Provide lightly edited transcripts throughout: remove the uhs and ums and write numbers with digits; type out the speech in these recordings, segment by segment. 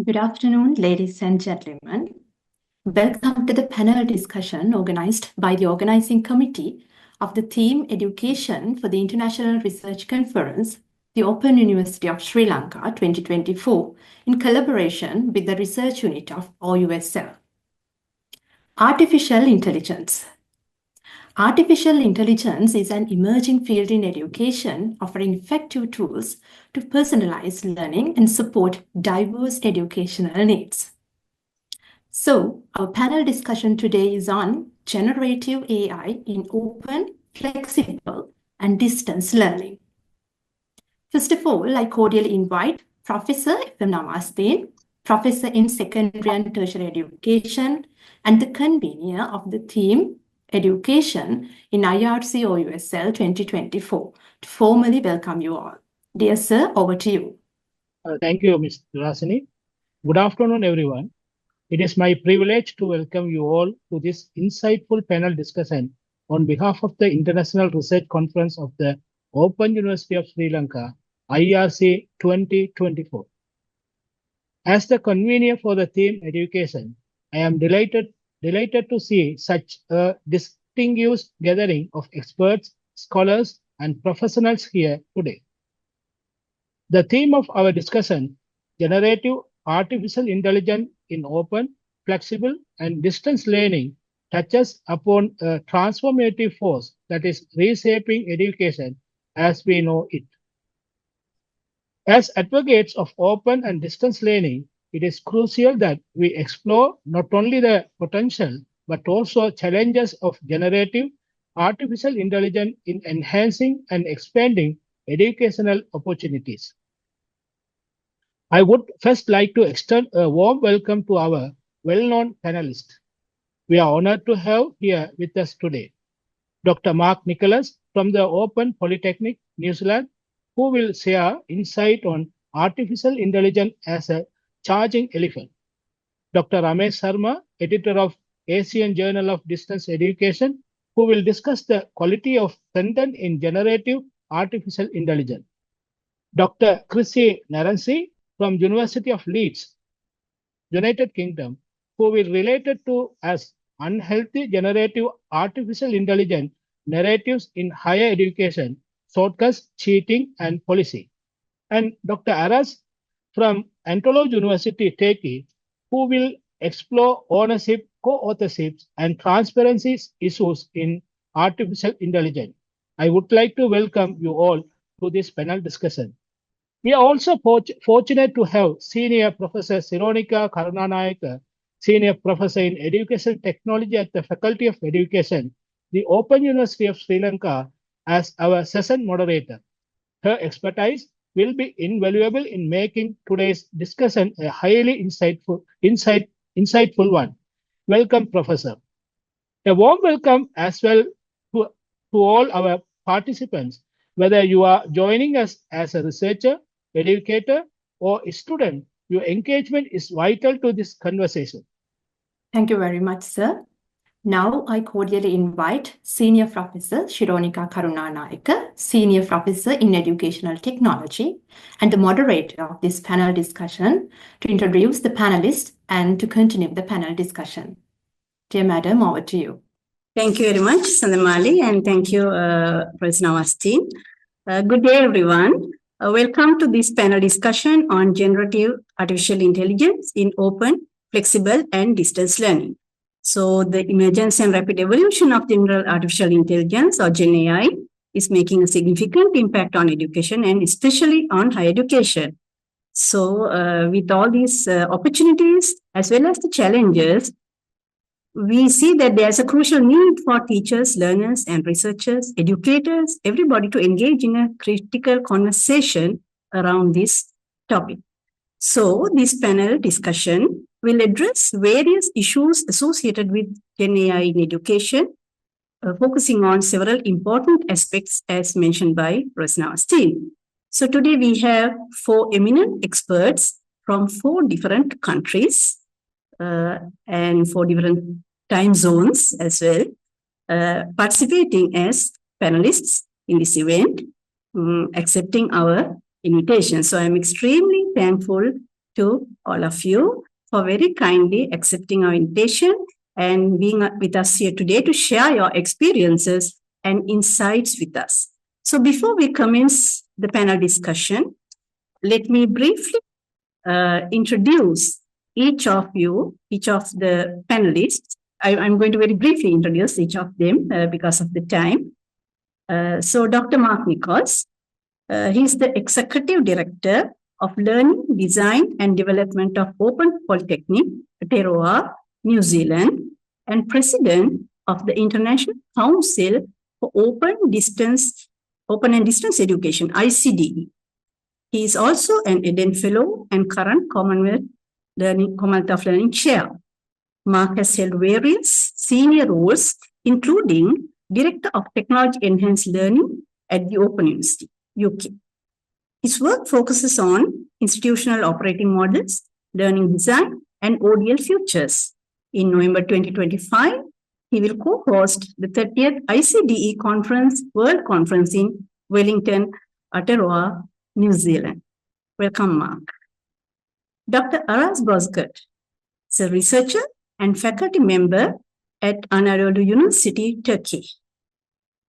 Good afternoon, ladies and gentlemen. Welcome to the panel discussion organized by the organizing committee of the theme Education for the International Research Conference, the Open University of Sri Lanka 2024, in collaboration with the research unit of OUSL. Artificial Intelligence. Artificial intelligence is an emerging field in education, offering effective tools to personalize learning and support diverse educational needs. So, our panel discussion today is on generative AI in open, flexible, and distance learning. First of all, I cordially invite Professor F.M. Namasthine, Professor in Secondary and Tertiary Education, and the convener of the theme Education in IRC OUSL 2024, to formally welcome you all. Dear sir, over to you. Thank you, Ms. Rasini. Good afternoon, everyone. It is my privilege to welcome you all to this insightful panel discussion on behalf of the International Research Conference of the Open University of Sri Lanka, IRC 2024. As the convener for the theme Education, I am delighted to see such a distinguished gathering of experts, scholars, and professionals here today. The theme of our discussion, Generative Artificial Intelligence in Open, Flexible, and Distance Learning, touches upon a transformative force that is reshaping education as we know it. As advocates of open and distance learning, it is crucial that we explore not only the potential, but also challenges of generative artificial intelligence in enhancing and expanding educational opportunities. I would first like to extend a warm welcome to our well-known panelists. We are honored to have here with us today Dr. Mark Nicholas from the Open Polytechnic, New Zealand, who will share insight on artificial intelligence as a charging elephant. Dr. Ramesh Sharma, editor of Asian Journal of Distance Education, who will discuss the quality of content in generative artificial intelligence. Dr. Chrissy Naransi from University of Leeds, United Kingdom, who will relate it to as unhealthy generative artificial intelligence narratives in higher education, shortcuts, cheating, and policy. And Dr. Aras from Anthology University, Turkey, who will explore ownership, co-authorship, and transparency issues in artificial intelligence. I would like to welcome you all to this panel discussion. We are also fortunate to have Senior Professor 𝐚𝐧𝐝 𝐃𝐢𝐬𝐭𝐚𝐧𝐿, Senior Professor in Education Technology at the Faculty of Education, the Open University of Sri Lanka, as our session moderator. Her expertise will be invaluable in making today's discussion a highly insightful one. Welcome, Professor. A warm welcome as well to all our participants, whether you are joining us as a researcher, educator, or a student. Your engagement is vital to this conversation. Thank you very much, sir. Now, I cordially invite Senior Professor Shironika Karunanayaka, Senior Professor in Educational Technology, and the moderator of this panel discussion, to introduce the panelists and to continue the panel discussion. Dear Madam, over to you. Thank you very much, Sandamali, and thank you, Professor Namasthine. Good day, everyone. Welcome to this panel discussion on generative artificial intelligence in open, flexible, and distance learning. So the emergence and rapid evolution of general artificial intelligence, or Gen AI, is making a significant impact on education and especially on higher education. So with all these opportunities as well as the challenges, we see that there's a crucial need for teachers, learners, and researchers, educators, everybody to engage in a critical conversation around this topic. So this panel discussion will address various issues associated with Gen AI in education, focusing on several important aspects as mentioned by Professor Namasthine. So today we have 4 eminent experts from 4 different countries and 4 different time zones as well, participating as panelists in this event, accepting our invitation. So I'm extremely thankful to all of you for very kindly accepting our invitation and being with us here today to share your experiences and insights with us. So before we commence the panel discussion, let me briefly introduce each of the panelists. I'm going to very briefly introduce each of them because of the time. So Dr. Mark Nichols, he's the Executive Director of Learning, Design and Development of Open Polytechnic, Aotearoa, New Zealand, and President of the International Council for Open and Distance Education, ICDE. He is also an Eden Fellow and current Commonwealth of Learning Chair. Mark has held various senior roles, including Director of Technology Enhanced Learning at the Open University, UK. His work focuses on institutional operating models, learning design, and ODL futures. In November 2025, he will co-host the 30th ICDE World Conference in Wellington, Aotearoa, New Zealand. Welcome, Mark. Dr. Aras Bozkurt is a researcher and faculty member at Anadolu University, Turkey.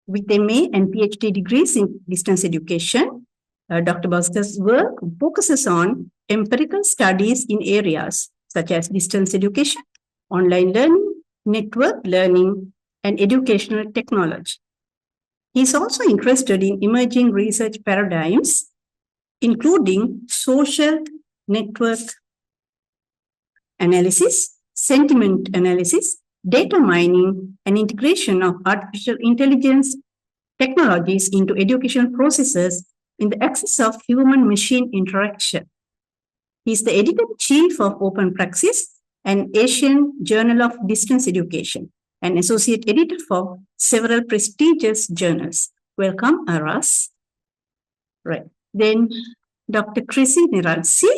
With MA and PhD degrees in distance education, Dr. Bozkurt's work focuses on empirical studies in areas such as distance education, online learning, network learning, and educational technology. He is also interested in emerging research paradigms, including social network analysis, sentiment analysis, data mining, and integration of artificial intelligence technologies into educational processes in the axis of human-machine interaction. He is the editor-in-chief of Open Praxis, an Asian journal of distance education, and associate editor for several prestigious journals. Welcome, Aras. Right. Then Dr. Chrissy Niralsi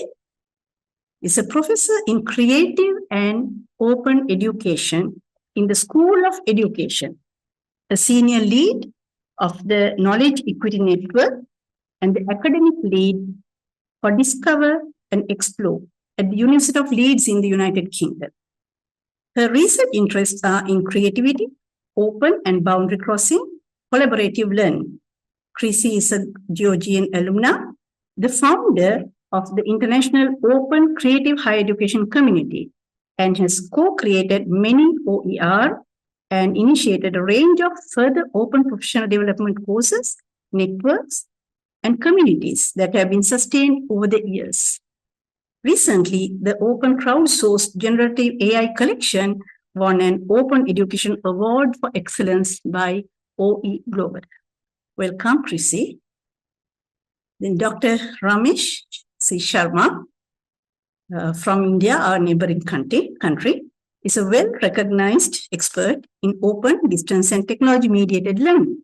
is a professor in creative and open education in the School of Education, a senior lead of the Knowledge Equity Network, and the academic lead for Discover and Explore at the University of Leeds in the United Kingdom. Her research interests are in creativity, open and boundary crossing, collaborative learning. Chrissy is a Georgian alumna, the founder of the International Open Creative Higher Education Community, and has co-created many OER and initiated a range of further open professional development courses, networks, and communities that have been sustained over the years. Recently, the open crowdsourced generative AI collection won an Open Education Award for Excellence by OE Global. Welcome, Chrissy. Then Dr. Ramesh C. Sharma from India, our neighboring country, is a well-recognized expert in open, distance, and technology-mediated learning.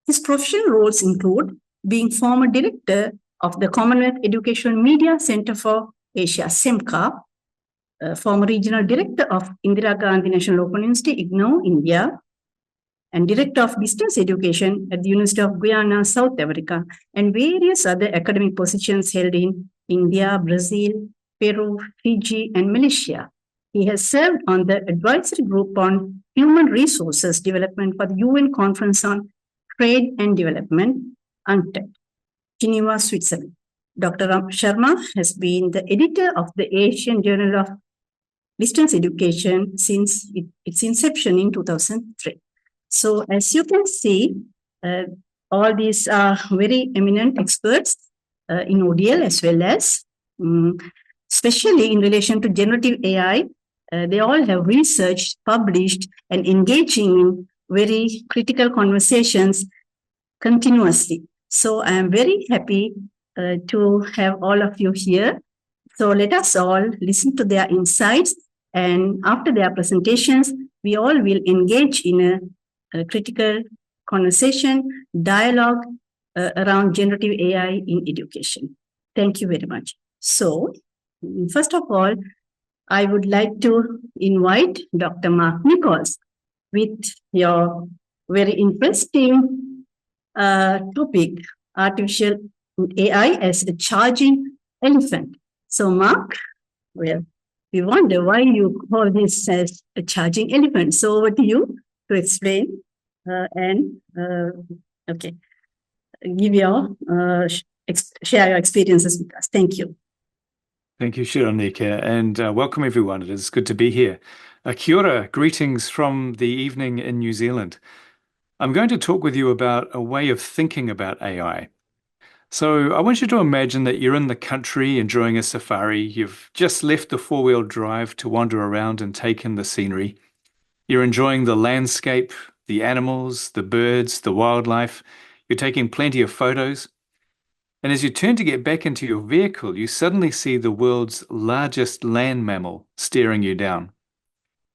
His professional roles include being former director of the Commonwealth Educational Media Center for Asia, 𝐚𝐧𝐝, former regional director of Indira Gandhi National Open University, IGNOU, India, and director of distance education at the University of Guyana, South Africa, and various other academic positions held in India, Brazil, Peru, Fiji, and Malaysia. He has served on the advisory group on human resources development for the UN Conference on Trade and Development, UNCTAD, Geneva, Switzerland. Dr. Sharma has been the editor of the Asian Journal of Distance Education since its inception in 2003. So as you can see, all these are very eminent experts in ODL as well as, especially in relation to generative AI. They all have researched, published, and engaging in very critical conversations continuously. So I am very happy to have all of you here. So let us all listen to their insights, and after their presentations, we all will engage in a critical conversation, dialogue around generative AI in education. Thank you very much. So, first of all, I would like to invite Dr. Mark Nichols with your very interesting topic, artificial AI as a charging elephant. So, Mark, well, we wonder why you call this as a charging elephant. So, over to you to explain okay, give your share your experiences with us. Thank you. Thank you, Shironika, and welcome everyone. It is good to be here. Kia ora, greetings from the evening in New Zealand. I'm going to talk with you about a way of thinking about AI. So I want you to imagine that you're in the country enjoying a safari. You've just left the four-wheel drive to wander around and take in the scenery. You're enjoying the landscape, the animals, the birds, the wildlife. You're taking plenty of photos. And as you turn to get back into your vehicle, you suddenly see the world's largest land mammal staring you down.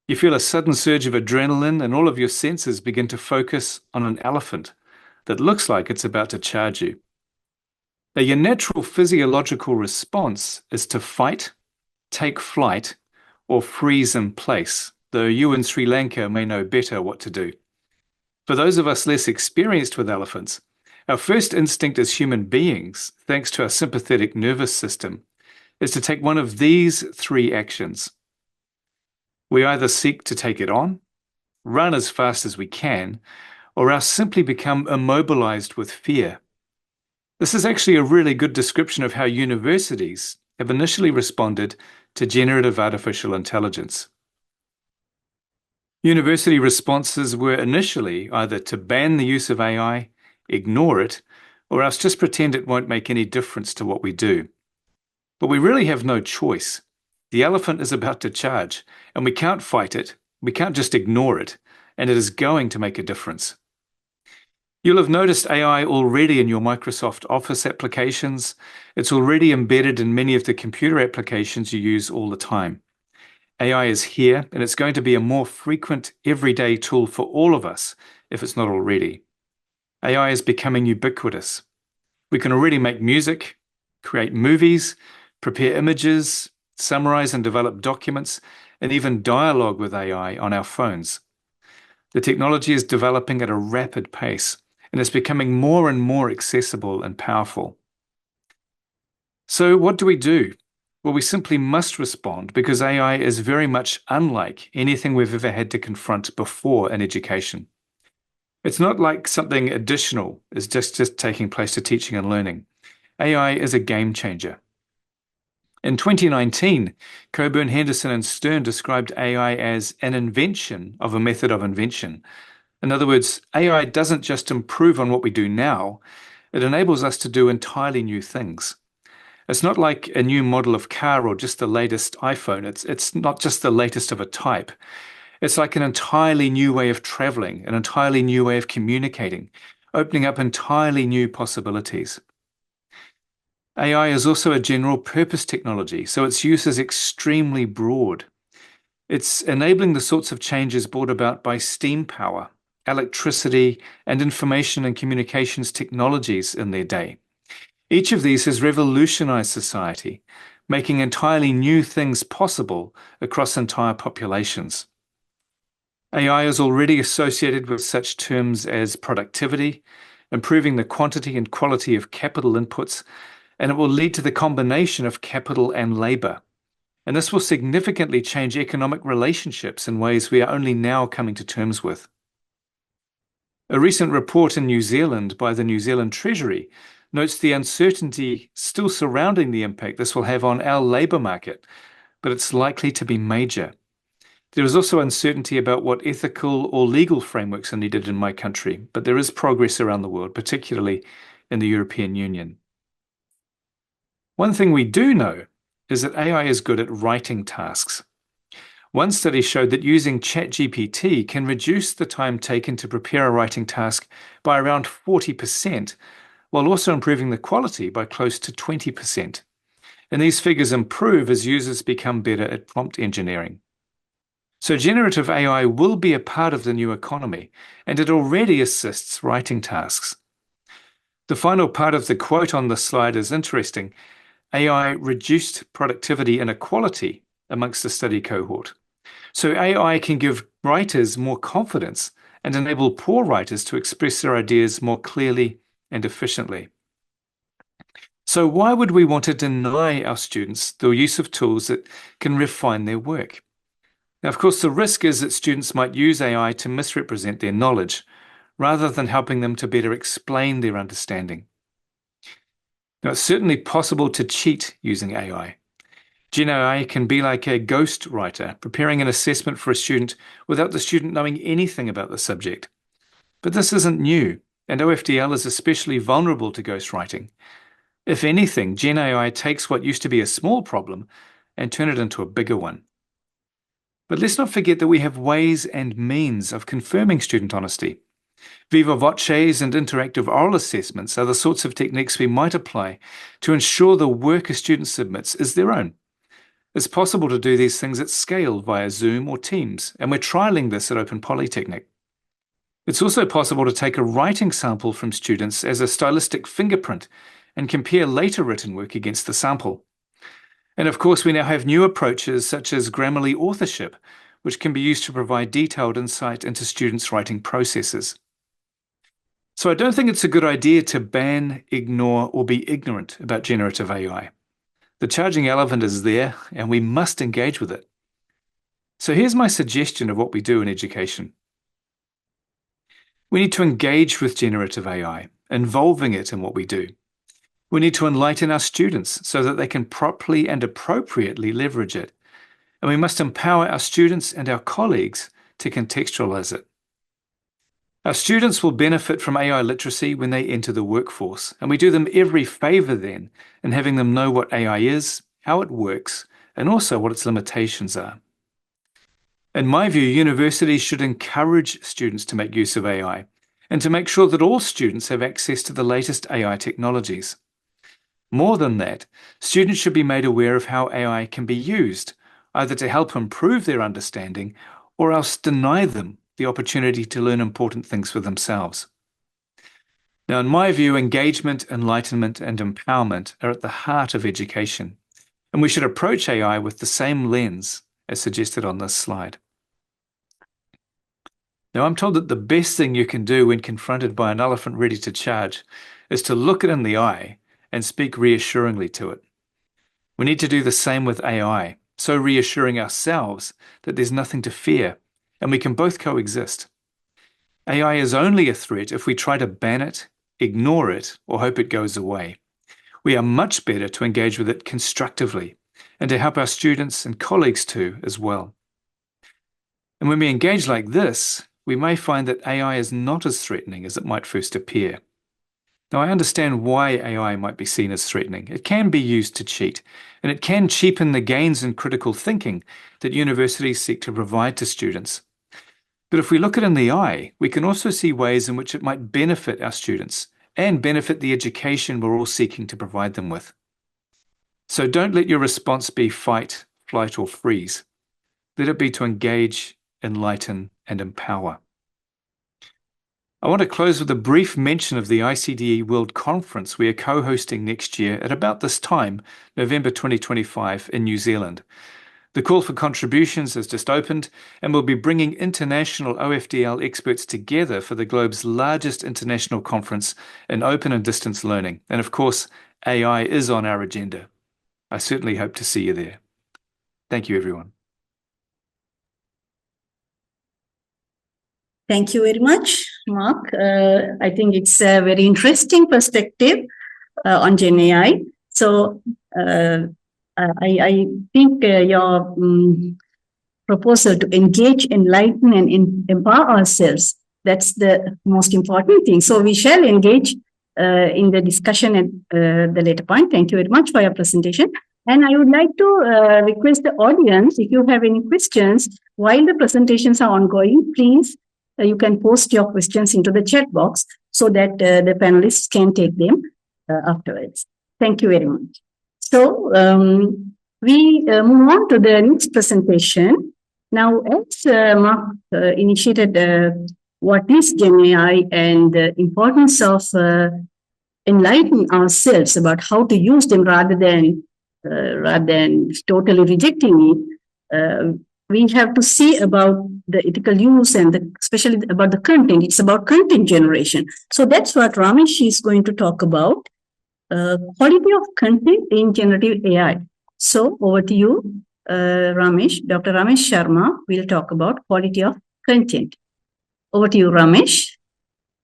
You feel a sudden surge of adrenaline and all of your senses begin to focus on an elephant that looks like it's about to charge you. Now, your natural physiological response is to fight, take flight, or freeze in place, though you in Sri Lanka may know better what to do. For those of us less experienced with elephants, our first instinct as human beings, thanks to our sympathetic nervous system, is to take one of these three actions. We either seek to take it on, run as fast as we can, or else simply become immobilized with fear. This is actually a really good description of how universities have initially responded to generative artificial intelligence. University responses were initially either to ban the use of AI, ignore it, or else just pretend it won't make any difference to what we do. But we really have no choice. The elephant is about to charge, and we can't fight it, we can't just ignore it, and it is going to make a difference. You'll have noticed AI already in your Microsoft Office applications. It's already embedded in many of the computer applications you use all the time. AI is here, and it's going to be a more frequent, everyday tool for all of us, if it's not already. AI is becoming ubiquitous. We can already make music, create movies, prepare images, summarize and develop documents, and even dialogue with AI on our phones. The technology is developing at a rapid pace, and it's becoming more and more accessible and powerful. So what do we do? Well, we simply must respond because AI is very much unlike anything we've ever had to confront before in education. It's not like something additional is just taking place to teaching and learning. AI is a game changer. In 2019, Coburn, Henderson, and Stern described AI as an invention of a method of invention. In other words, AI doesn't just improve on what we do now, it enables us to do entirely new things. It's not like a new model of car or just the latest iPhone. It's not just the latest of a type. It's like an entirely new way of traveling, an entirely new way of communicating, opening up entirely new possibilities. AI is also a general purpose technology, so its use is extremely broad. It's enabling the sorts of changes brought about by steam power, electricity, and information and communications technologies in their day. Each of these has revolutionized society, making entirely new things possible across entire populations. AI is already associated with such terms as productivity, improving the quantity and quality of capital inputs, and it will lead to the combination of capital and labor. And this will significantly change economic relationships in ways we are only now coming to terms with. A recent report in New Zealand by the New Zealand Treasury notes the uncertainty still surrounding the impact this will have on our labour market, but it's likely to be major. There is also uncertainty about what ethical or legal frameworks are needed in my country, but there is progress around the world, particularly in the European Union. One thing we do know is that AI is good at writing tasks. One study showed that using ChatGPT can reduce the time taken to prepare a writing task by around 40%, while also improving the quality by close to 20%. And these figures improve as users become better at prompt engineering. So generative AI will be a part of the new economy, and it already assists writing tasks. The final part of the quote on the slide is interesting. AI reduced productivity inequality amongst the study cohort. So AI can give writers more confidence and enable poor writers to express their ideas more clearly and efficiently. So why would we want to deny our students the use of tools that can refine their work? Now, of course, the risk is that students might use AI to misrepresent their knowledge, rather than helping them to better explain their understanding. Now, it's certainly possible to cheat using AI. GenAI can be like a ghost writer preparing an assessment for a student without the student knowing anything about the subject. But this isn't new, and OFDL is especially vulnerable to ghostwriting. If anything, GenAI takes what used to be a small problem and turn it into a bigger one. But let's not forget that we have ways and means of confirming student honesty. Viva voces and interactive oral assessments are the sorts of techniques we might apply to ensure the work a student submits is their own. It's possible to do these things at scale via Zoom or Teams, and we're trialling this at Open Polytechnic. It's also possible to take a writing sample from students as a stylistic fingerprint and compare later written work against the sample. And of course, we now have new approaches such as Grammarly authorship, which can be used to provide detailed insight into students' writing processes. So I don't think it's a good idea to ban, ignore, or be ignorant about generative AI. The charging elephant is there, and we must engage with it. So here's my suggestion of what we do in education. We need to engage with generative AI, involving it in what we do. We need to enlighten our students so that they can properly and appropriately leverage it. And we must empower our students and our colleagues to contextualize it. Our students will benefit from AI literacy when they enter the workforce, and we do them every favor then in having them know what AI is, how it works, and also what its limitations are. In my view, universities should encourage students to make use of AI and to make sure that all students have access to the latest AI technologies. More than that, students should be made aware of how AI can be used, either to help improve their understanding or else deny them the opportunity to learn important things for themselves. Now, in my view, engagement, enlightenment, and empowerment are at the heart of education, and we should approach AI with the same lens as suggested on this slide. Now, I'm told that the best thing you can do when confronted by an elephant ready to charge is to look it in the eye and speak reassuringly to it. We need to do the same with AI, so reassuring ourselves that there's nothing to fear, and we can both coexist. AI is only a threat if we try to ban it, ignore it, or hope it goes away. We are much better to engage with it constructively and to help our students and colleagues too as well. And when we engage like this, we may find that AI is not as threatening as it might first appear. Now, I understand why AI might be seen as threatening. It can be used to cheat, and it can cheapen the gains in critical thinking that universities seek to provide to students. But if we look it in the eye, we can also see ways in which it might benefit our students and benefit the education we're all seeking to provide them with. So don't let your response be fight, flight, or freeze. Let it be to engage, enlighten, and empower. I want to close with a brief mention of the ICDE World Conference we are co-hosting next year at about this time, November 2025, in New Zealand. The call for contributions has just opened, and we'll be bringing international OFDL experts together for the globe's largest international conference in open and distance learning. And of course, AI is on our agenda. I certainly hope to see you there. Thank you, everyone. Thank you very much, Mark. I think it's a very interesting perspective on Gen AI. So I think your proposal to engage, enlighten, and empower ourselves, that's the most important thing. So we shall engage in the discussion at the later point. Thank you very much for your presentation. And I would like to request the audience, if you have any questions while the presentations are ongoing, please, you can post your questions into the chat box so that the panelists can take them afterwards. Thank you very much. So we move on to the next presentation. Now, as Mark initiated what is Gen AI and the importance of enlightening ourselves about how to use them rather than totally rejecting it, we have to see about the ethical use and especially about the content. It's about content generation. So that's what Ramesh is going to talk about. Quality of content in generative AI. So over to you, Ramesh. Dr. Ramesh Sharma will talk about quality of content. Over to you, Ramesh.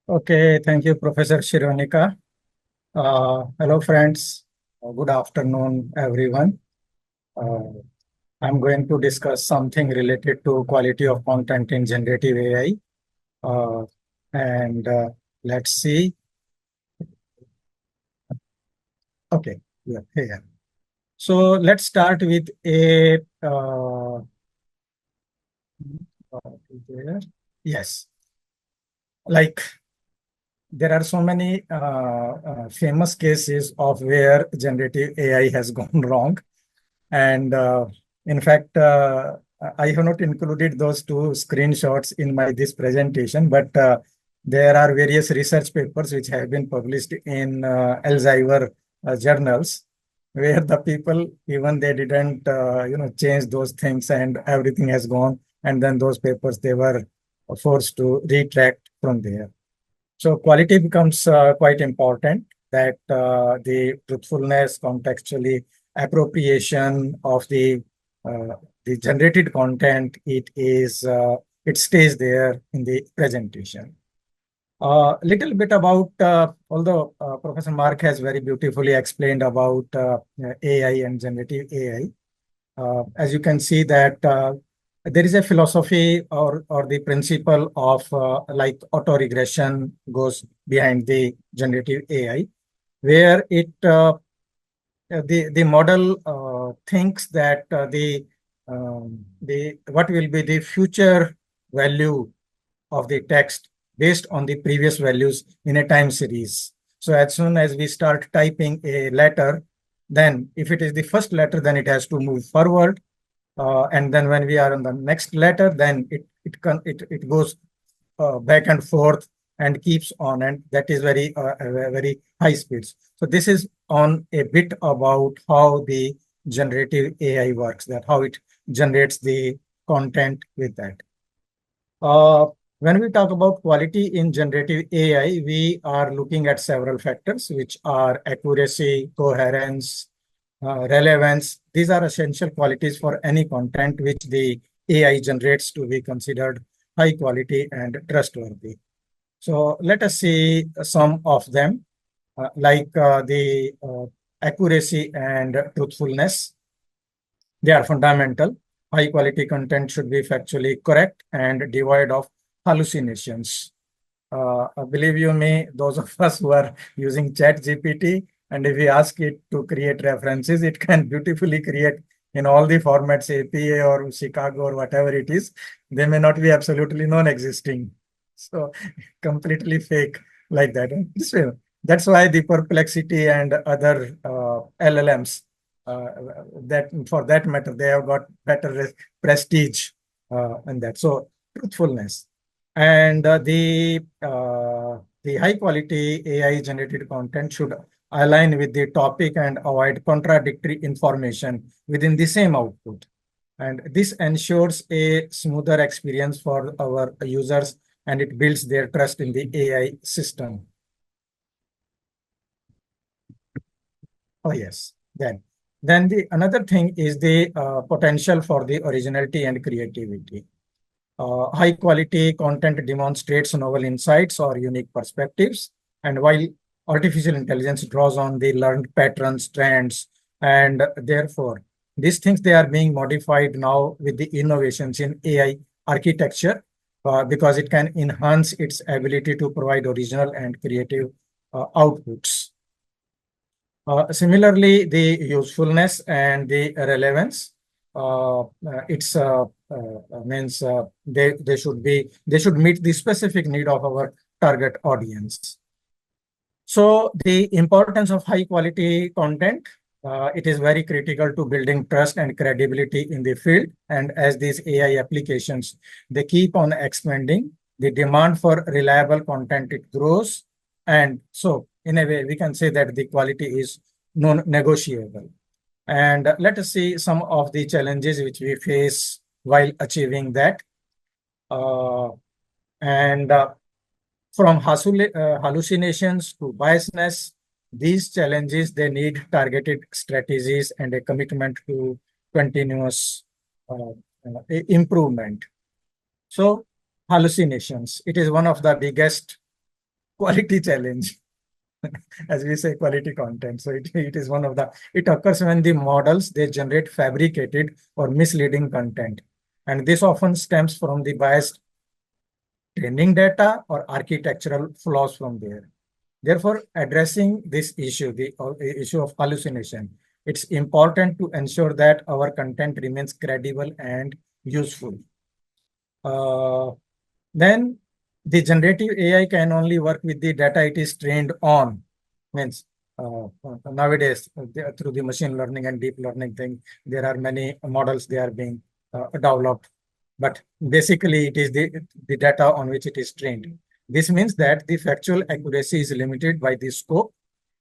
Okay, thank you, Professor Shironika. Hello, friends. Good afternoon, everyone. I'm going to discuss something related to quality of content in generative AI. And let's see. Okay, yeah, here. So let's start with a yes, like there are so many famous cases of where generative AI has gone wrong. And in fact, I have not included those two screenshots in this presentation, but there are various research papers which have been published in 𝐚𝐧𝐝 journals, where the people, even they didn't, change those things and everything has gone. And then those papers, they were forced to retract from there. So quality becomes quite important, that the truthfulness, contextually appropriation of the generated content, it stays there in the presentation. Little bit about, although Professor Mark has very beautifully explained about AI and generative AI. As you can see that there is a philosophy or the principle of like auto-regression goes behind the generative AI, where the model thinks that the what will be the future value of the text based on the previous values in a time series. So as soon as we start typing a letter, then if it is the first letter, then it has to move forward. And then when we are on the next letter, then it goes back and forth and keeps on, and that is very high speeds. So this is on a bit about how the generative AI works, that how it generates the content with that. When we talk about quality in generative AI, we are looking at several factors, which are accuracy, coherence, relevance. These are essential qualities for any content which the AI generates to be considered high quality and trustworthy. So let us see some of them, like the accuracy and truthfulness. They are fundamental. High quality content should be factually correct and devoid of hallucinations. Believe you me, those of us who are using ChatGPT, and if we ask it to create references, it can beautifully create in all the formats, APA or Chicago or whatever it is. They may not be absolutely non-existing. So completely fake like that. That's why the Perplexity and other LLMs, that for that matter, they have got better prestige in that. So truthfulness. And the high quality AI generated content should align with the topic and avoid contradictory information within the same output. And this ensures a smoother experience for our users, and it builds their trust in the AI system. Oh, yes. Then another thing is the potential for the originality and creativity. High quality content demonstrates novel insights or unique perspectives. And while artificial intelligence draws on the learned patterns, trends, and therefore these things, they are being modified now with the innovations in AI architecture, because it can enhance its ability to provide original and creative outputs. Similarly, the usefulness and the relevance, it's means they should meet the specific need of our target audience. So the importance of high quality content, it is very critical to building trust and credibility in the field. And as these AI applications, they keep on expanding, the demand for reliable content, it grows. And so in a way, we can say that the quality is non-negotiable. And let us see some of the challenges which we face while achieving that. From hallucinations to biasness, these challenges, they need targeted strategies and a commitment to continuous improvement. So hallucinations, it is one of the biggest quality challenge. As we say, quality content. So it is one of the, it occurs when the models, they generate fabricated or misleading content. And this often stems from the biased training data or architectural flaws from there. Therefore, addressing this issue, the issue of hallucination, it's important to ensure that our content remains credible and useful. Then the generative AI can only work with the data it is trained on. Means nowadays, through the machine learning and deep learning thing, there are many models they are being developed. But basically, it is the data on which it is trained. This means that the factual accuracy is limited by the scope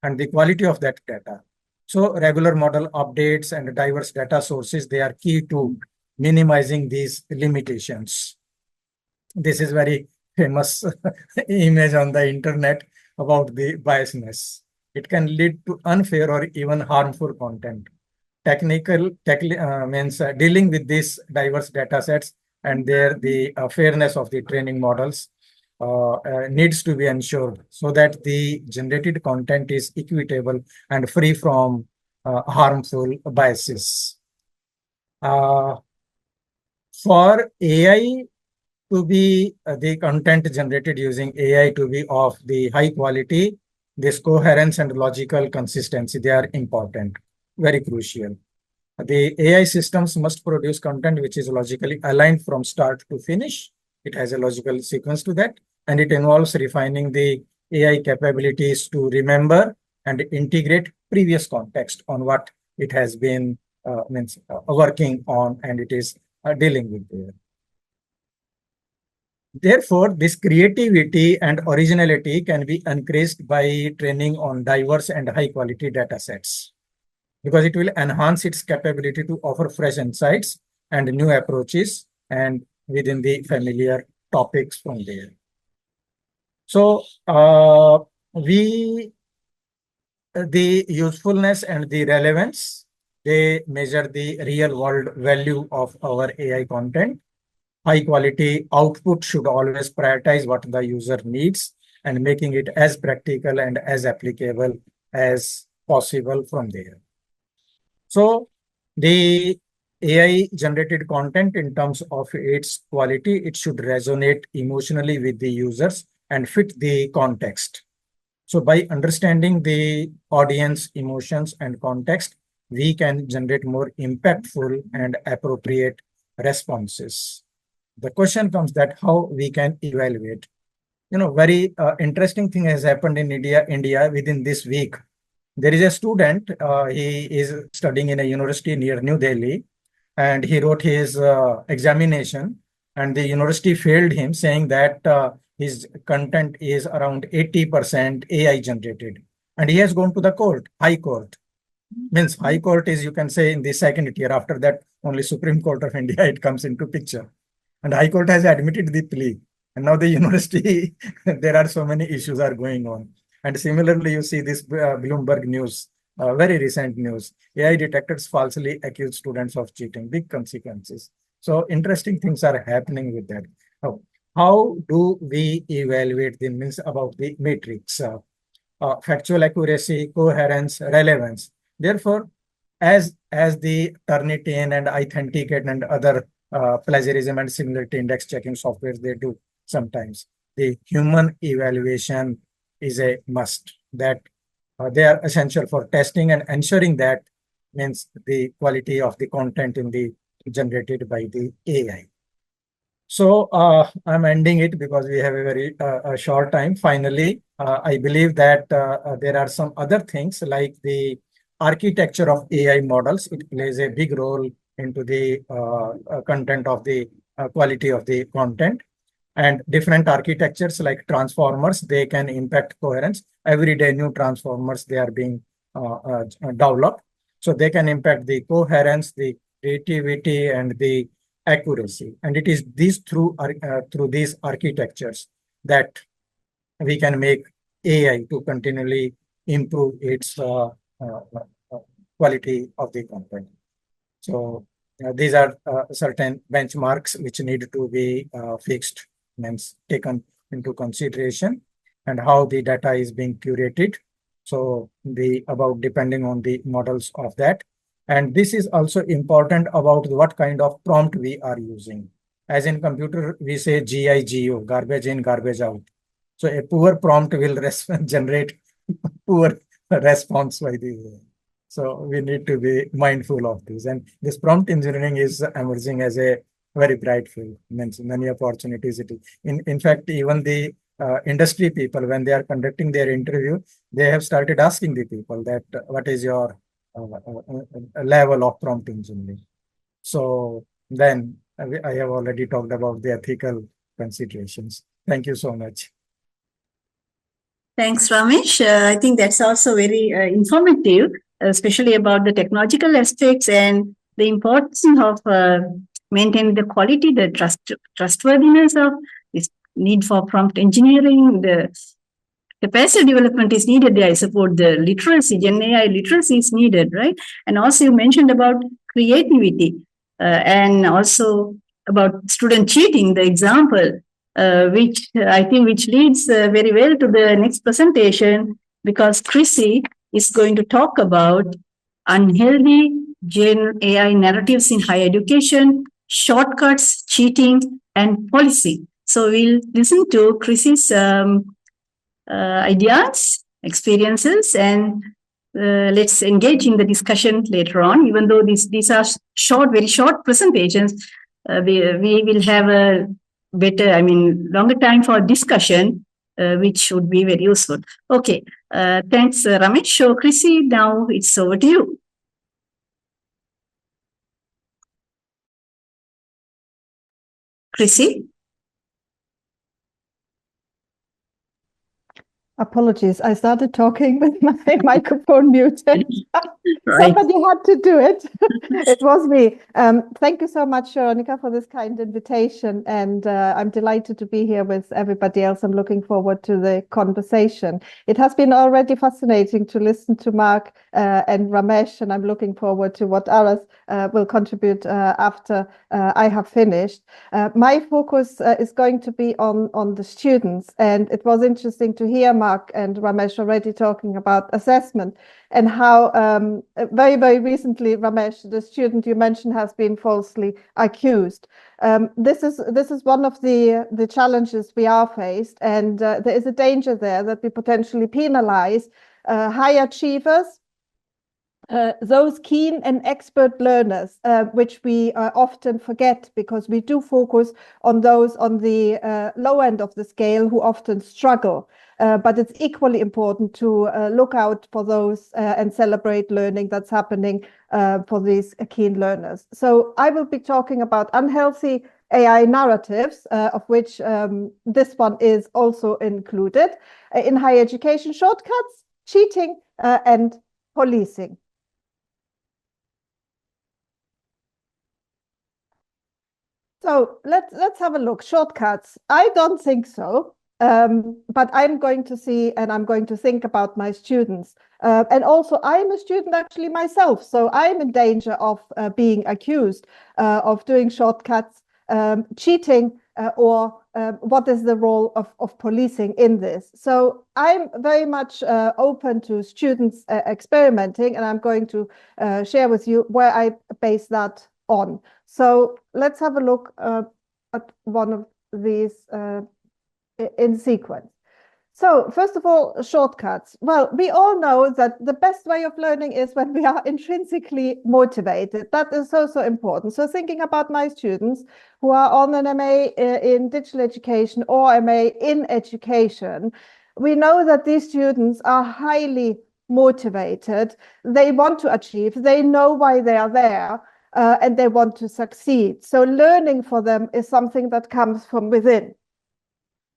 and the quality of that data. So regular model updates and diverse data sources, they are key to minimizing these limitations. This is very famous image on the internet about the biasness. It can lead to unfair or even harmful content. Means dealing with these diverse data sets and the fairness of the training models needs to be ensured so that the generated content is equitable and free from harmful biases. For AI to be the content generated using AI to be of the high quality, this coherence and logical consistency, they are important, very crucial. The AI systems must produce content which is logically aligned from start to finish. It has a logical sequence to that, and it involves refining the AI capabilities to remember and integrate previous context on what it has been working on and it is dealing with there. Therefore, this creativity and originality can be increased by training on diverse and high quality data sets, because it will enhance its capability to offer fresh insights and new approaches and within the familiar topics from there. So the usefulness and the relevance, they measure the real world value of our AI content. High quality output should always prioritize what the user needs and making it as practical and as applicable as possible from there. So the AI generated content, in terms of its quality, it should resonate emotionally with the users and fit the context. So by understanding the audience emotions and context, we can generate more impactful and appropriate responses. The question comes that how we can evaluate. Very interesting thing has happened in India within this week. There is a student, he is studying in a university near New Delhi, and he wrote his examination, and the university failed him, saying that his content is around 80% AI generated. And he has gone to the court, High Court. Means High Court is, you can say, in the second tier. After that, only Supreme Court of India, it comes into picture. And High Court has admitted the plea. And now the university, there are so many issues are going on. And similarly, you see this Bloomberg news, very recent news. AI detectors falsely accused students of cheating, big consequences. So interesting things are happening with that. How do we evaluate the means about the matrix? Factual accuracy, coherence, relevance. Therefore, as the Turnitin and Authenticate and other plagiarism and similarity index checking softwares, they do sometimes, the human evaluation is a must, that they are essential for testing and ensuring that means the quality of the content in the generated by the AI. So I'm ending it because we have a very short time. Finally, I believe that there are some other things like the architecture of AI models. It plays a big role into the content of the quality of the content. And different architectures like transformers, they can impact coherence. Every day, new transformers, they are being developed. So they can impact the coherence, the creativity, and the accuracy. And it is through these architectures that we can make AI to continually improve its quality of the content. So these are certain benchmarks which need to be fixed, means taken into consideration, and how the data is being curated. So depending on the models of that. And this is also important about what kind of prompt we are using. As in computer, we say GIGO, garbage in, garbage out. So a poor prompt will generate poor response by the. So we need to be mindful of this. And this prompt engineering is emerging as a very bright field. Means many opportunities. In fact, even the industry people, when they are conducting their interview, they have started asking the people that what is your level of prompt engineering. So then I have already talked about the ethical considerations. Thank you so much. Thanks, Ramesh. I think that's also very informative, especially about the technological aspects and the importance of maintaining the quality, the trustworthiness of this need for prompt engineering, the capacity development is needed. I support the literacy, Gen AI literacy is needed, right? And also you mentioned about creativity and also about student cheating, the example, which I think which leads very well to the next presentation, because Chrissy is going to talk about unhealthy Gen AI narratives in higher education, shortcuts, cheating, and policy. So we'll listen to Chrissy's ideas, experiences, and let's engage in the discussion later on. Even though these are very short presentations, we will have a longer time for discussion, which would be very useful. Okay, thanks, Ramesh. So, Chrissy, now it's over to you. Chrissy? Apologies, I started talking with my microphone muted. Right. Somebody had to do it. It was me. Thank you so much, Veronica, for this kind invitation. And I'm delighted to be here with everybody else. I'm looking forward to the conversation. It has been already fascinating to listen to Mark and Ramesh, and I'm looking forward to what others will contribute after I have finished. My focus is going to be on the students. And it was interesting to hear Mark and Ramesh already talking about assessment and how very, very recently, Ramesh, the student you mentioned, has been falsely accused. This is one of the challenges we are faced, and there is a danger there that we potentially penalize high achievers, those keen and expert learners, which we often forget because we do focus on those on the low end of the scale who often struggle. But it's equally important to look out for those and celebrate learning that's happening for these keen learners. So I will be talking about unhealthy AI narratives, of which this one is also included, in higher education: shortcuts, cheating, and policing. So let's have a look. Shortcuts. I don't think so. But I'm going to see, and I'm going to think about my students. And also, I'm a student actually myself, so I'm in danger of being accused of doing shortcuts, cheating, or what is the role of policing in this. So I'm very much open to students experimenting, and I'm going to share with you where I base that on. So let's have a look at one of these in sequence. So first of all, shortcuts. Well, we all know that the best way of learning is when we are intrinsically motivated. That is so important. So thinking about my students who are on an MA in digital education or MA in education, we know that these students are highly motivated. They want to achieve. They know why they are there. And they want to succeed. So learning for them is something that comes from within.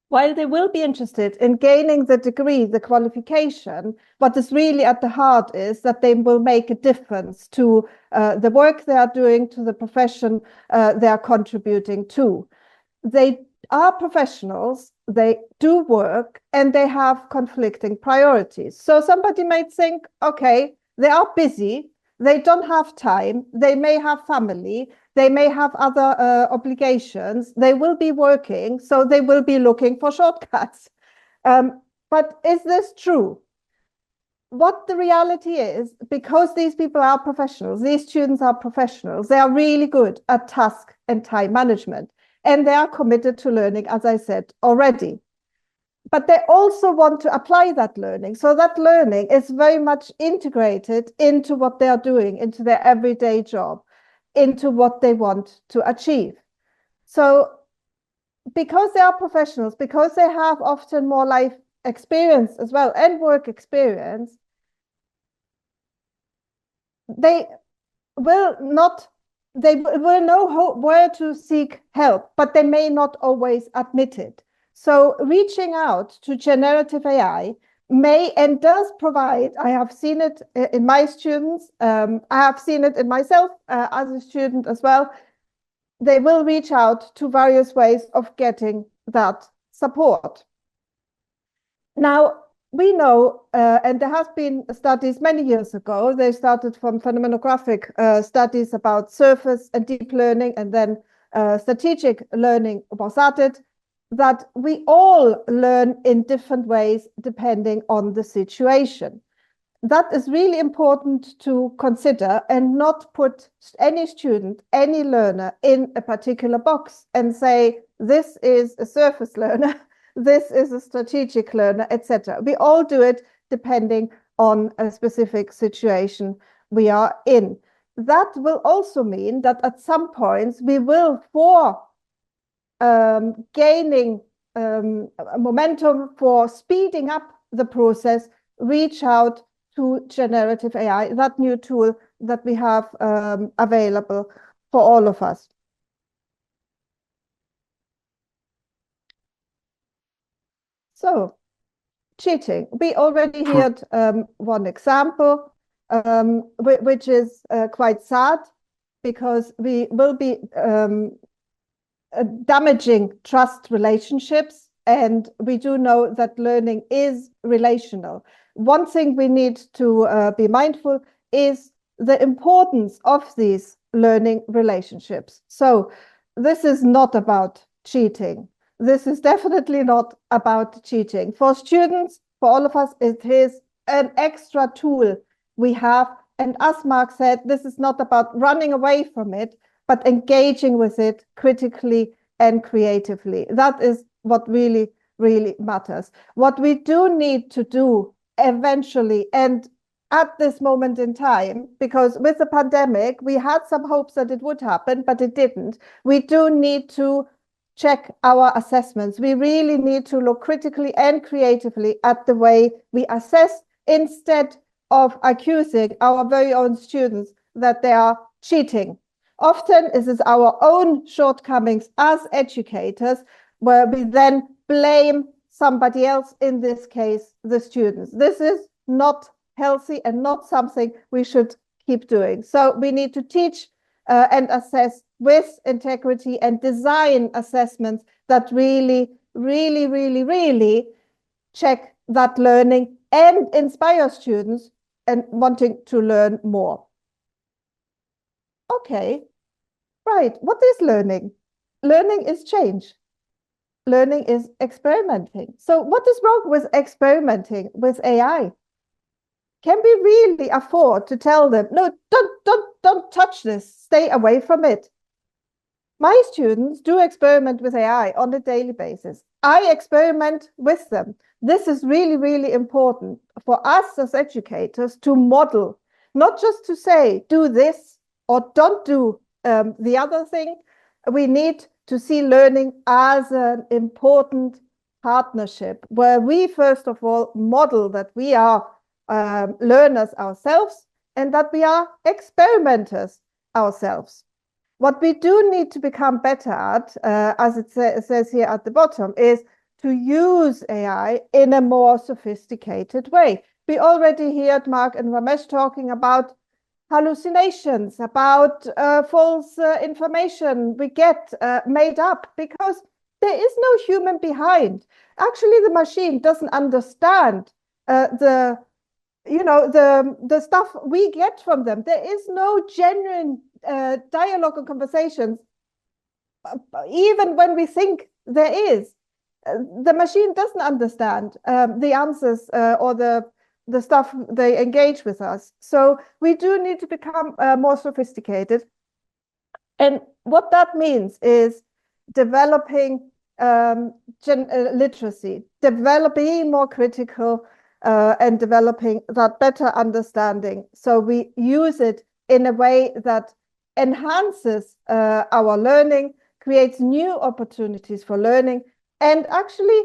While they will be interested in gaining the degree, the qualification, what is really at the heart is that they will make a difference to the work they are doing, to the profession they are contributing to. They are professionals, they do work, and they have conflicting priorities. So somebody might think, okay, they are busy, they don't have time, they may have family, they may have other obligations, they will be working, so they will be looking for shortcuts. But is this true? What the reality is, because these people are professionals, these students are professionals, they are really good at task and time management, and they are committed to learning, as I said already. But they also want to apply that learning. So that learning is very much integrated into what they are doing, into their everyday job, into what they want to achieve. So because they are professionals, because they have often more life experience as well and work experience, they will know where to seek help, but they may not always admit it. So reaching out to generative AI may and does provide, I have seen it in my students, I have seen it in myself as a student as well, they will reach out to various ways of getting that support. Now, we know, and there has been studies many years ago, they started from phenomenographic studies about surface and deep learning, and then strategic learning was added, that we all learn in different ways depending on the situation. That is really important to consider and not put any student, any learner in a particular box and say, this is a surface learner, this is a strategic learner, etc. We all do it depending on a specific situation we are in. That will also mean that at some points we will, for gaining momentum, for speeding up the process, reach out to generative AI, that new tool that we have available for all of us. So, cheating. We already heard one example, which is quite sad, because we will be damaging trust relationships, and we do know that learning is relational. One thing we need to be mindful is the importance of these learning relationships. So this is not about cheating. This is definitely not about cheating. For students, for all of us, it is an extra tool we have. And as Mark said, this is not about running away from it, but engaging with it critically and creatively. That is what really, really matters. What we do need to do eventually, and at this moment in time, because with the pandemic, we had some hopes that it would happen, but it didn't. We do need to check our assessments. We really need to look critically and creatively at the way we assess, instead of accusing our very own students that they are cheating. Often it is our own shortcomings as educators where we then blame somebody else, in this case, the students. This is not healthy and not something we should keep doing. So we need to teach and assess with integrity and design assessments that really, really, really, really check that learning and inspire students and wanting to learn more. Okay, right. What is learning? Learning is change. Learning is experimenting. So what is wrong with experimenting with AI? Can we really afford to tell them, no, don't touch this, stay away from it? My students do experiment with AI on a daily basis. I experiment with them. This is really, really important for us as educators to model, not just to say, do this or don't do the other thing. We need to see learning as an important partnership where we, first of all, model that we are learners ourselves and that we are experimenters ourselves. What we do need to become better at, as it says here at the bottom, is to use AI in a more sophisticated way. We already heard Mark and Ramesh talking about hallucinations, about false information we get made up, because there is no human behind. Actually, the machine doesn't understand the stuff we get from them. There is no genuine dialogue or conversations, even when we think there is. The machine doesn't understand the answers or the stuff they engage with us. So we do need to become more sophisticated. And what that means is developing literacy, being more critical, and developing that better understanding. So we use it in a way that enhances our learning, creates new opportunities for learning, and actually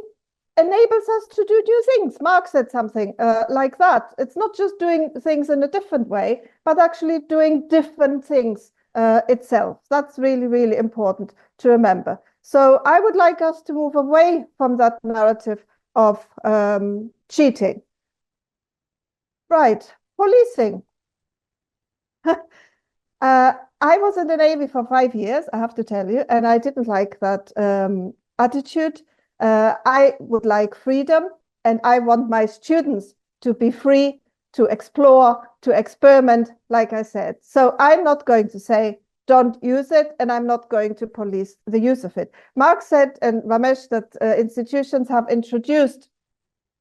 enables us to do new things. Mark said something like that. It's not just doing things in a different way, but actually doing different things itself. That's really, really important to remember. So I would like us to move away from that narrative of cheating. Right, policing. I was in the Navy for 5 years, I have to tell you, and I didn't like that attitude. I would like freedom, and I want my students to be free to explore, to experiment, like I said. So I'm not going to say, don't use it, and I'm not going to police the use of it. Mark said, and Ramesh, that institutions have introduced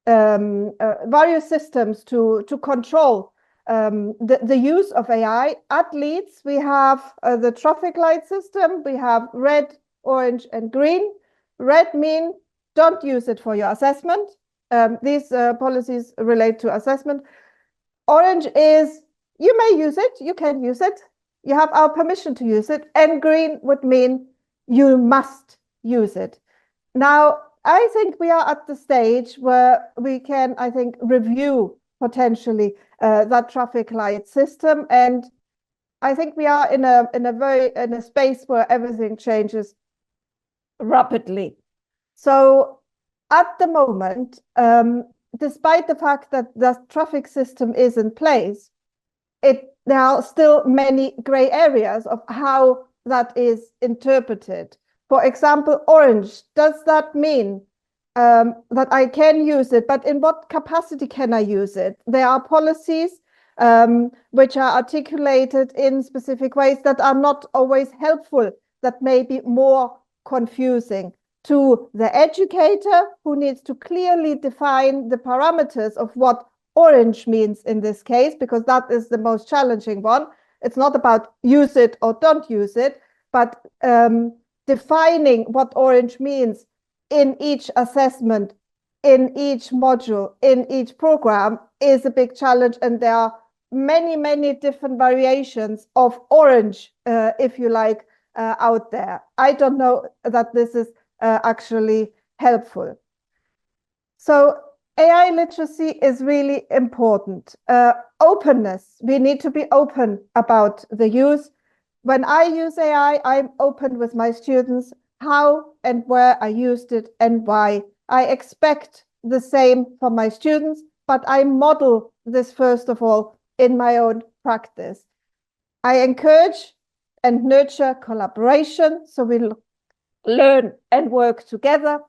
various systems to control the use of AI. At Leeds, we have the traffic light system. We have red, orange, and green. Red mean don't use it for your assessment. These policies relate to assessment. Orange is you may use it, you can use it, you have our permission to use it. And green would mean you must use it. Now, I think we are at the stage where we can, I think, review potentially that traffic light system. And I think we are in a space where everything changes rapidly. So at the moment, despite the fact that the traffic system is in place, there are still many gray areas of how that is interpreted. For example, orange, does that mean that I can use it, but in what capacity can I use it? There are policies which are articulated in specific ways that are not always helpful, that may be more confusing to the educator, who needs to clearly define the parameters of what orange means in this case, because that is the most challenging one. It's not about use it or don't use it, but defining what orange means in each assessment, in each module, in each program is a big challenge. And there are many, many different variations of orange, if you like, out there. I don't know that this is actually helpful. So AI literacy is really important. Openness, we need to be open about the use. When I use AI, I'm open with my students how and where I used it and why. I expect the same from my students, but I model this first of all in my own practice. I encourage and nurture collaboration, so we learn and work together.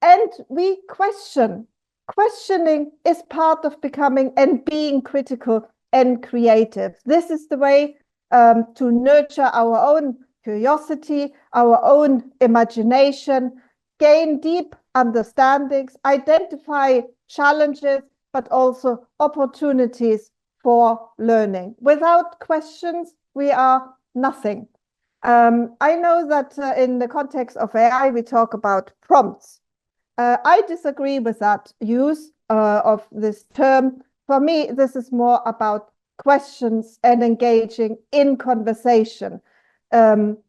And we question. Questioning is part of becoming and being critical and creative. This is the way to nurture our own curiosity, our own imagination, gain deep understandings, identify challenges, but also opportunities for learning. Without questions, we are nothing. I know that in the context of AI, we talk about prompts. I disagree with that use of this term. For me, this is more about questions and engaging in conversation,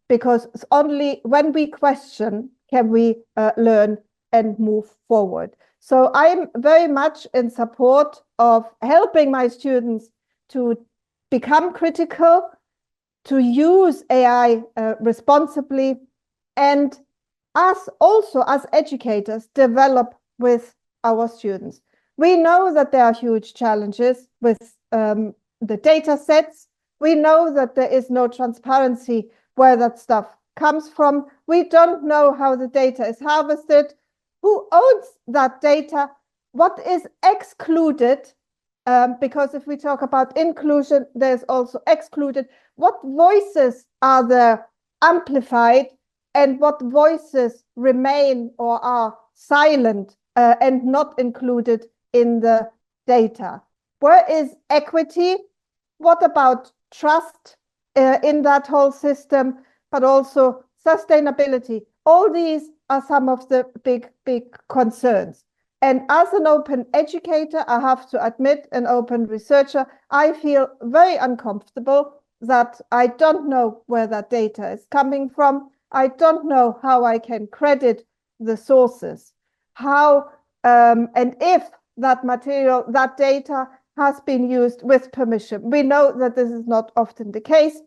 because only when we question can we learn and move forward. So I'm very much in support of helping my students to become critical, to use AI responsibly, and us also as educators develop with our students. We know that there are huge challenges with the data sets. We know that there is no transparency where that stuff comes from we don't know how the data is harvested, who owns that data, what is excluded, because if we talk about inclusion, there's also excluded, what voices are there amplified and what voices remain or are silent and not included in the data. Where is equity? What about trust in that whole system, but also sustainability? All these are some of the big concerns. And as an open educator, I have to admit, an open researcher, I feel very uncomfortable that I don't know where that data is coming from. I don't know how I can credit the sources, how and if that material, that data has been used with permission. We know that this is not often the case.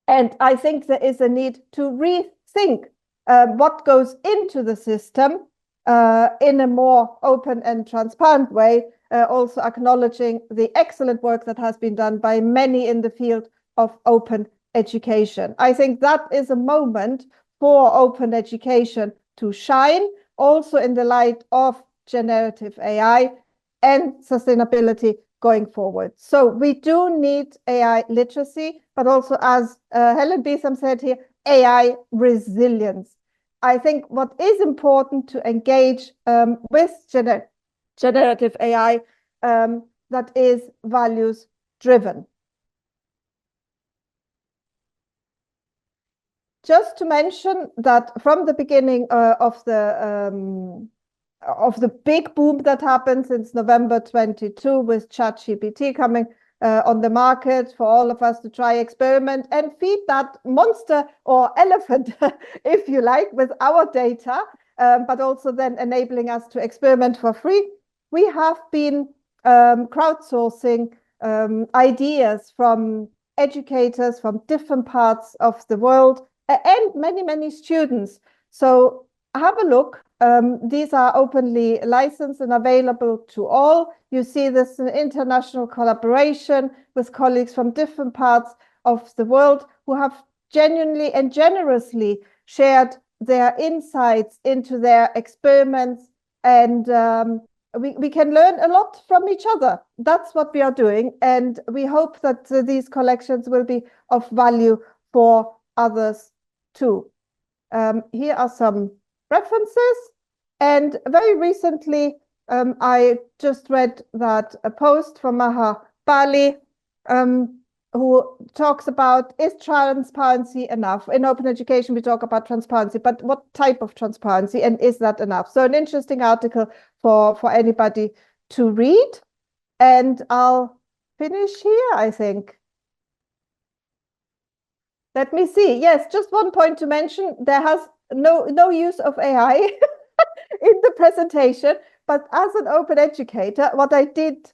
And I think there is a need to rethink what goes into the system in a more open and transparent way, also acknowledging the excellent work that has been done by many in the field of open education. I think that is a moment for open education to shine, also in the light of generative AI and sustainability going forward. So we do need AI literacy, but also, as Helen Beetham said here, AI resilience. I think what is important to engage with generative AI that is values driven. Just to mention that from the beginning of the big boom that happened since November 22 with ChatGPT coming on the market for all of us to try experiment and feed that monster or elephant, if you like, with our data, but also then enabling us to experiment for free. We have been crowdsourcing ideas from educators from different parts of the world and many students. So have a look. These are openly licensed and available to all. You see this in international collaboration with colleagues from different parts of the world who have genuinely and generously shared their insights into their experiments. And we can learn a lot from each other. That's what we are doing. And we hope that these collections will be of value for others too. Here are some references. And very recently, I just read that a post from Maha Bali, who talks about, is transparency enough? In open education, we talk about transparency, but what type of transparency, and is that enough? So an interesting article for anybody to read. And I'll finish here, I think. Let me see. Yes, just one point to mention. There has no use of AI in the presentation, but as an open educator, what I did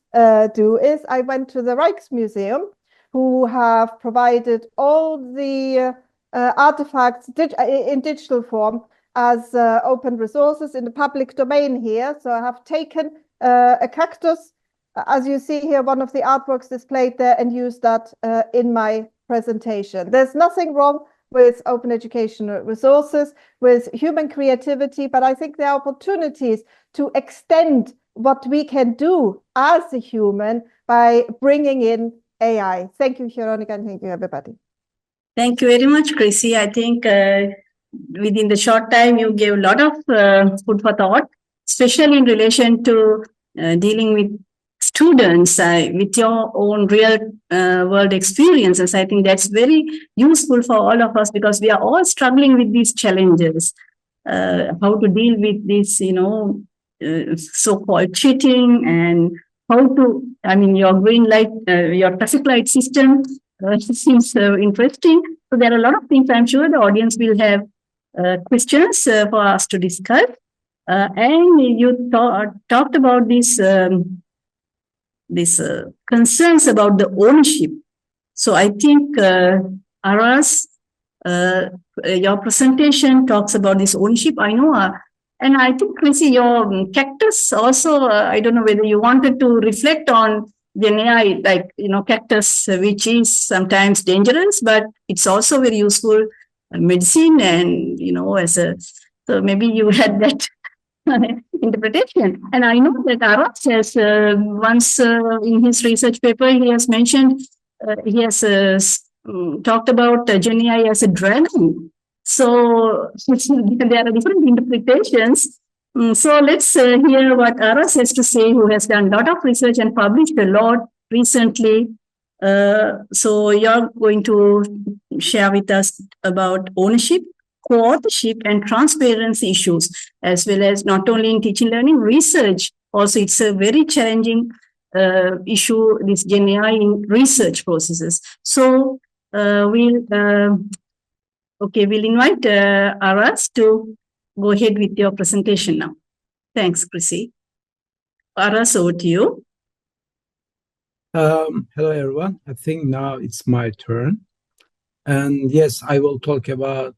do is I went to the Rijksmuseum, who have provided all the artifacts in digital form as open resources in the public domain here. So I have taken a cactus, as you see here, one of the artworks displayed there, and used that in my presentation. There's nothing wrong with open educational resources, with human creativity, but I think there are opportunities to extend what we can do as a human by bringing in AI. Thank you, Veronica, and thank you, everybody. Thank you very much, Chrissy. I think within the short time, you gave a lot of food for thought, especially in relation to dealing with students with your own real world experiences. I think that's very useful for all of us, because we are all struggling with these challenges, how to deal with this, so-called cheating, and how to, your green light, your traffic light system seems interesting. So there are a lot of things. I'm sure the audience will have questions for us to discuss. And you talked about these concerns about the ownership. So I think, Aras, your presentation talks about this ownership. I know, and I think, Chrissy, your cactus also, I don't know whether you wanted to reflect on the AI, like, cactus, which is sometimes dangerous, but it's also very useful medicine, and so maybe you had that interpretation. And I know that Aras has once in his research paper, he has mentioned, he has talked about Gen AI as a dragon. So there are different interpretations. So let's hear what Aras has to say, who has done a lot of research and published a lot recently. So you're going to share with us about ownership, co-authorship, and transparency issues, as well as not only in teaching learning, research. Also, it's a very challenging issue, this Gen AI in research processes. So we'll invite Aras to go ahead with your presentation now. Thanks, Chrissy. Aras, over to you. Hello, everyone. I think now it's my turn. And yes, I will talk about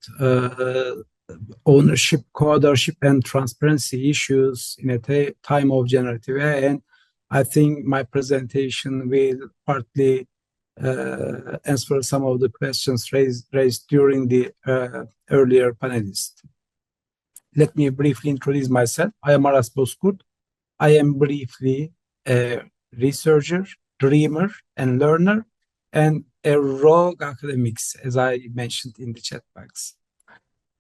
ownership, co-authorship, and transparency issues in a time of generative AI. And I think my presentation will partly answer some of the questions raised during the earlier panelists. Let me briefly introduce myself. I am Aras Bozkurt. I am briefly a researcher, dreamer, and learner, and a rogue academics, as I mentioned in the chat box.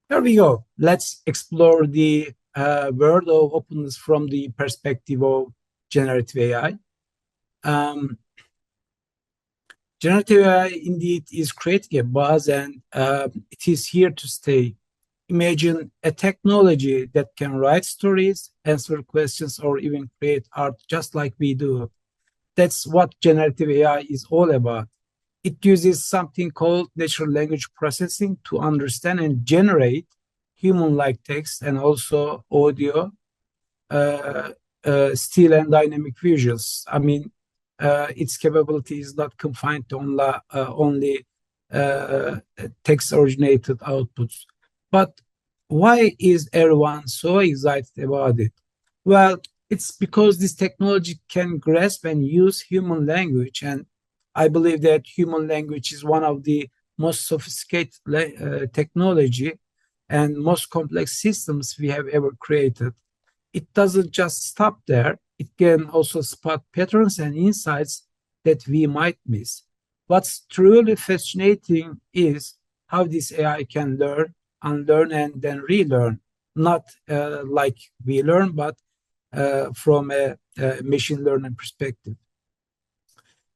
Here we go. Let's explore the world of openness from the perspective of generative AI. Generative AI indeed is creating a buzz, and it is here to stay. Imagine a technology that can write stories, answer questions, or even create art just like we do. That's what generative AI is all about. It uses something called natural language processing to understand and generate human-like text and also audio, still and dynamic visuals. I mean, its capability is not confined to only text-originated outputs. But why is everyone so excited about it? Well, it's because this technology can grasp and use human language, and I believe that human language is one of the most sophisticated technology and most complex systems we have ever created. It doesn't just stop there. It can also spot patterns and insights that we might miss. What's truly fascinating is how this AI can learn, unlearn, and then relearn, not like we learn, but from a machine learning perspective.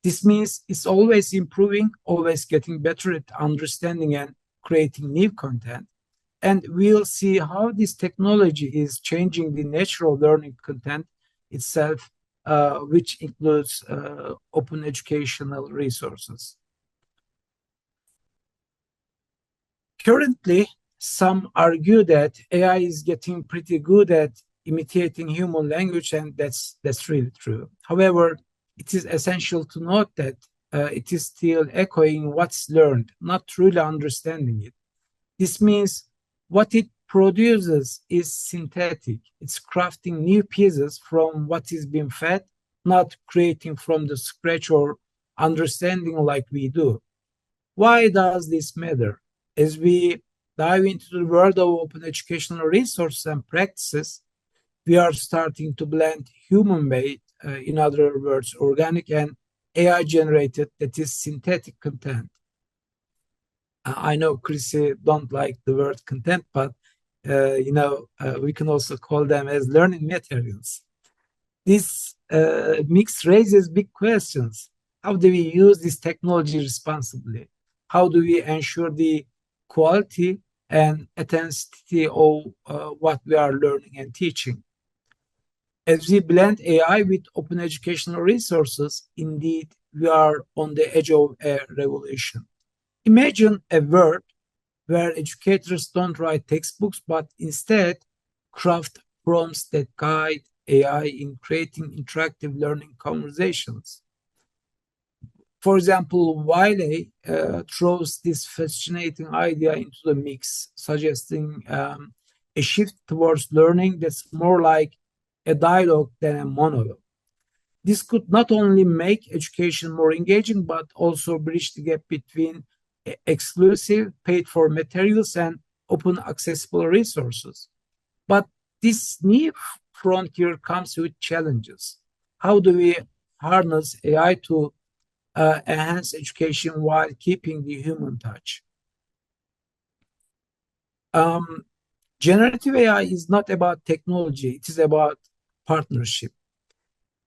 This means it's always improving, always getting better at understanding and creating new content. And we'll see how this technology is changing the natural learning content itself, which includes open educational resources. Currently, some argue that AI is getting pretty good at imitating human language, and that's really true. However, it is essential to note that it is still echoing what's learned, not truly understanding it. This means what it produces is synthetic. It's crafting new pieces from what is being fed, not creating from the scratch or understanding like we do. Why does this matter? As we dive into the world of open educational resources and practices, we are starting to blend human-made, in other words, organic and AI-generated, that is synthetic content. I know Chrissy don't like the word content, but we can also call them as learning materials. This mix raises big questions. How do we use this technology responsibly? How do we ensure the quality and authenticity of what we are learning and teaching? As we blend AI with open educational resources, indeed, we are on the edge of a revolution. Imagine a world where educators don't write textbooks, but instead craft prompts that guide AI in creating interactive learning conversations. For example, Wiley throws this fascinating idea into the mix, suggesting a shift towards learning that's more like a dialogue than a monologue. This could not only make education more engaging, but also bridge the gap between exclusive, paid-for materials, and open accessible resources. But this new frontier comes with challenges. How do we harness AI to enhance education while keeping the human touch? Generative AI is not about technology, it is about partnership.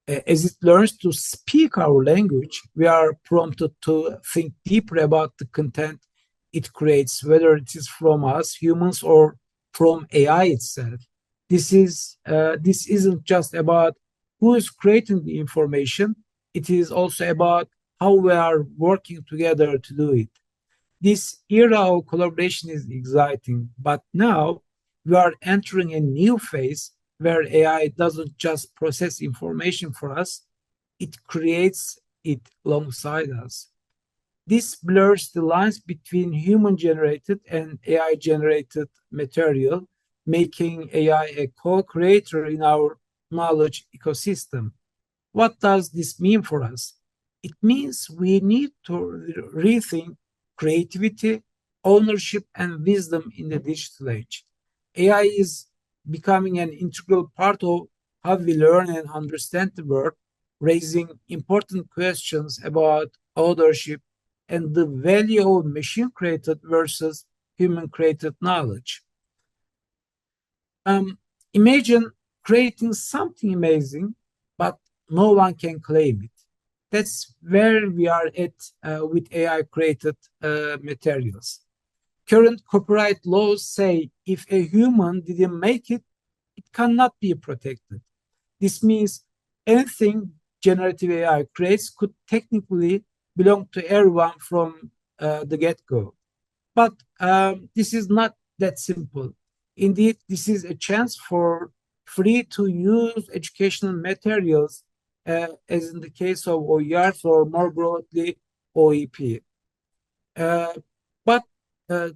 As it learns to speak our language, we are prompted to think deeper about the content it creates, whether it is from us, humans, or from AI itself. This isn't just about who is creating the information, it is also about how we are working together to do it. This era of collaboration is exciting, but now we are entering a new phase where AI doesn't just process information for us, it creates it alongside us. This blurs the lines between human-generated and AI-generated material, making AI a co-creator in our knowledge ecosystem. What does this mean for us? It means we need to rethink creativity, ownership, and wisdom in the digital age. AI is becoming an integral part of how we learn and understand the world, raising important questions about authorship and the value of machine-created versus human-created knowledge. Imagine creating something amazing, but no one can claim it. That's where we are at with AI-created materials. Current copyright laws say if a human didn't make it, it cannot be protected. This means anything generative AI creates could technically belong to everyone from the get-go. But this is not that simple. Indeed, this is a chance for free-to-use educational materials, as in the case of OERs or more broadly OEP. But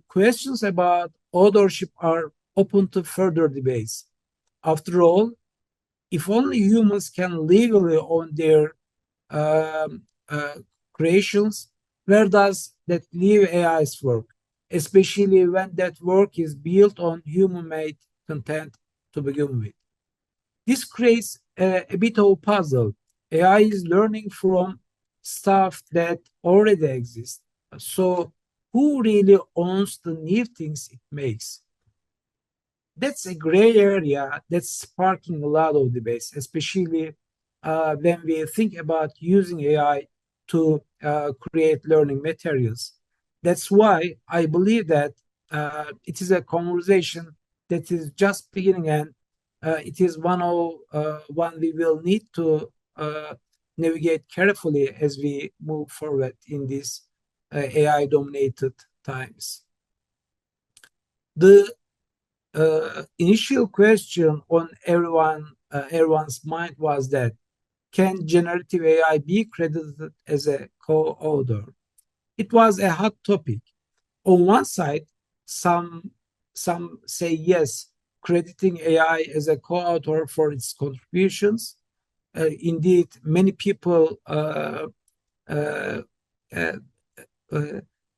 questions about authorship are open to further debates. After all, if only humans can legally own their creations, where does that leave AI's work, especially when that work is built on human-made content to begin with? This creates a bit of a puzzle. AI is learning from stuff that already exists. So who really owns the new things it makes? That's a gray area that's sparking a lot of debates, especially when we think about using AI to create learning materials. That's why I believe that it is a conversation that is just beginning, and it is one we will need to navigate carefully as we move forward in these AI-dominated times. The initial question on everyone's mind was that, can generative AI be credited as a co-author? It was a hot topic. On one side, some say yes, crediting AI as a co-author for its contributions. Indeed, many people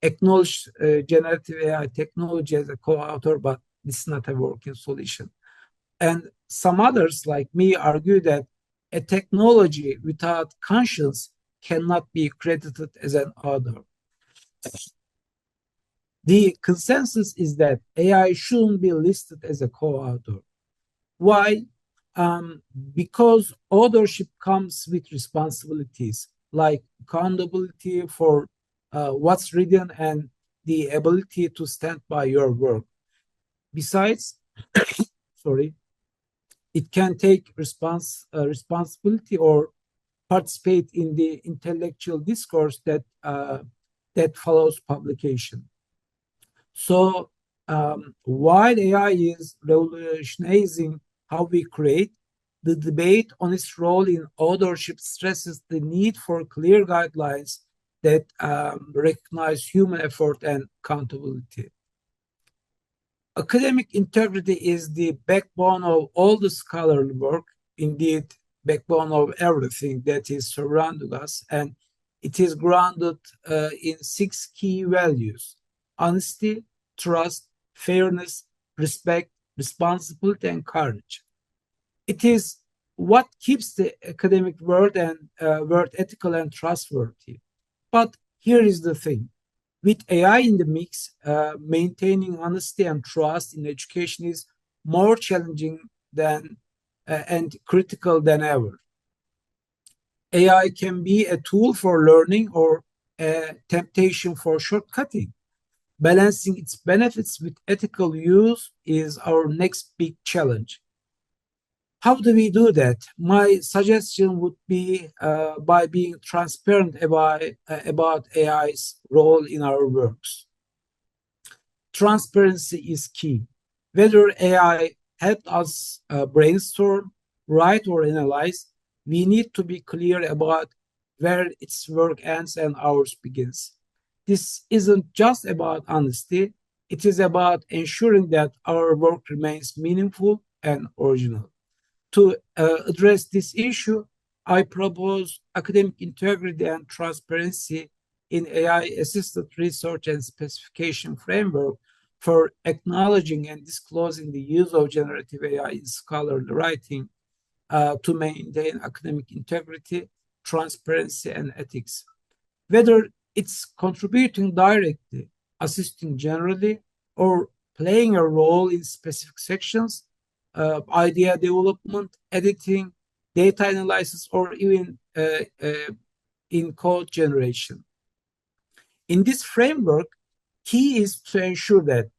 acknowledge generative AI technology as a co-author, but this is not a working solution. And some others, like me, argue that a technology without conscience cannot be credited as an author. The consensus is that AI shouldn't be listed as a co-author. Why? Because authorship comes with responsibilities like accountability for what's written and the ability to stand by your work. Besides, it can take responsibility or participate in the intellectual discourse that follows publication. So while AI is revolutionizing how we create, the debate on its role in authorship stresses the need for clear guidelines that recognize human effort and accountability. Academic integrity is the backbone of all the scholarly work, indeed, backbone of everything that is surrounding us. And It is grounded in 6 key values: honesty, trust, fairness, respect, responsibility, and courage. It is what keeps the academic world ethical and trustworthy. But here is the thing. With AI in the mix, maintaining honesty and trust in education is more challenging than and critical than ever. AI can be a tool for learning or a temptation for shortcutting. Balancing its benefits with ethical use is our next big challenge. How do we do that? My suggestion would be by being transparent about AI's role in our works. Transparency is key. Whether AI helped us brainstorm, write, or analyze, we need to be clear about where its work ends and ours begins. This isn't just about honesty, it is about ensuring that our work remains meaningful and original. To address this issue, I propose academic integrity and transparency in AI-assisted research and specification framework for acknowledging and disclosing the use of generative AI in scholarly writing to maintain academic integrity, transparency, and ethics. Whether it's contributing directly, assisting generally, or playing a role in specific sections, idea development, editing, data analysis, or even in code generation. In this framework, key is to ensure that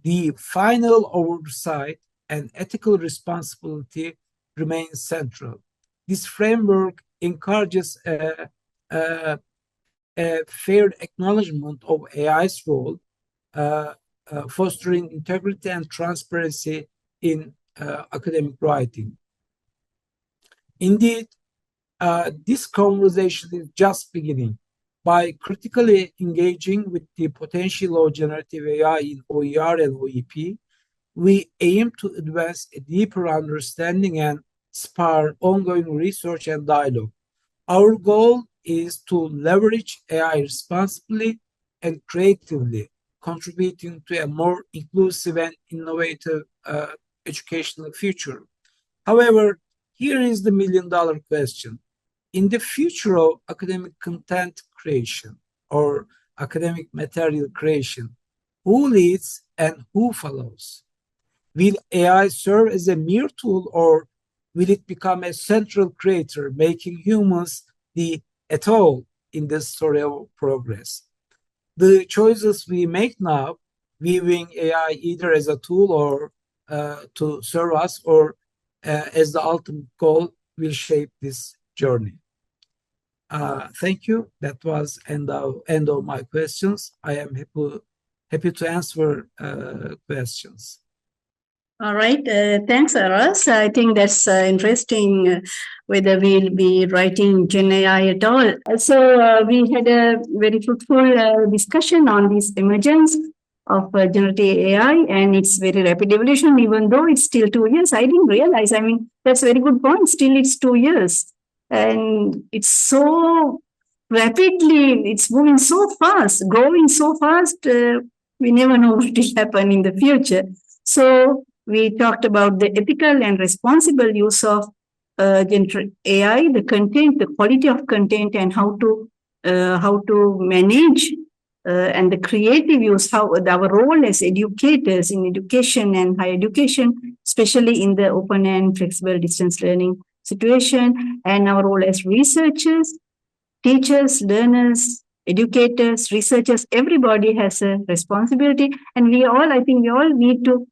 the final oversight and ethical responsibility remains central. This framework encourages a fair acknowledgement of AI's role, fostering integrity and transparency in academic writing. Indeed, this conversation is just beginning. By critically engaging with the potential of generative AI in OER and OEP, we aim to advance a deeper understanding and spur ongoing research and dialogue. Our goal is to leverage AI responsibly and creatively, contributing to a more inclusive and innovative educational future. However, here is the million-dollar question. In the future of academic content creation or academic material creation, who leads and who follows? Will AI serve as a mere tool, or will it become a central creator, making humans the et al. In the story of progress? The choices we make now, viewing AI either as a tool or to serve us or as the ultimate goal, will shape this journey. Thank you. That was end of my questions. I am happy to answer questions. All right. Thanks, Aras. I think that's interesting whether we'll be writing Gen AI at all. So we had a very fruitful discussion on this emergence of generative AI and its very rapid evolution, even though it's still 2 years. I didn't realize. I mean, that's a very good point. Still, it's 2 years. And it's so rapidly, it's moving so fast, growing so fast, we never know what will happen in the future. So we talked about the ethical and responsible use of generative AI, the content, the quality of content, and how to manage and the creative use, how our role as educators in education and higher education, especially in the open and flexible distance learning situation, and our role as researchers, teachers, learners, educators, researchers. Everybody has a responsibility, and I think we all need to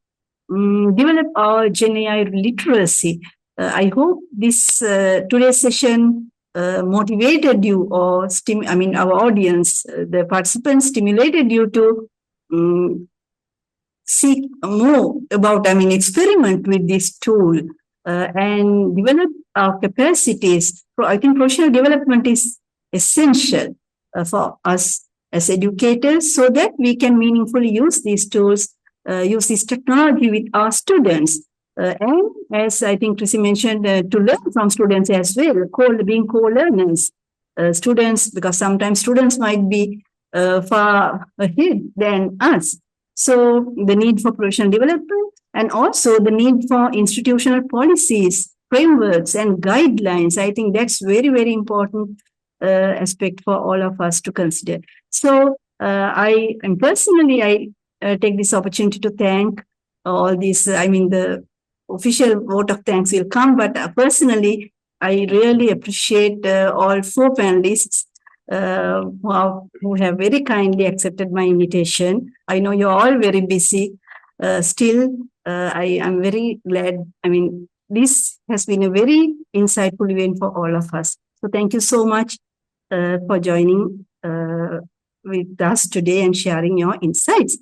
develop our Gen AI literacy. I hope this today's session motivated you, or our audience, the participants, stimulated you to seek more about, experiment with this tool and develop our capacities. I think professional development is essential for us as educators, so that we can meaningfully use these tools, use this technology with our students. And as I think Tracy mentioned, to learn from students as well, being co-learners. students, because sometimes students might be far ahead than us. So the need for professional development and also the need for institutional policies, frameworks and guidelines. I think that's very, very important aspect for all of us to consider. So I take this opportunity to thank all these, the official vote of thanks will come, but personally, I really appreciate all four panelists who have very kindly accepted my invitation. I know you're all very busy. Still, I am very glad. This has been a very insightful event for all of us. So thank you so much for joining with us today and sharing your insights.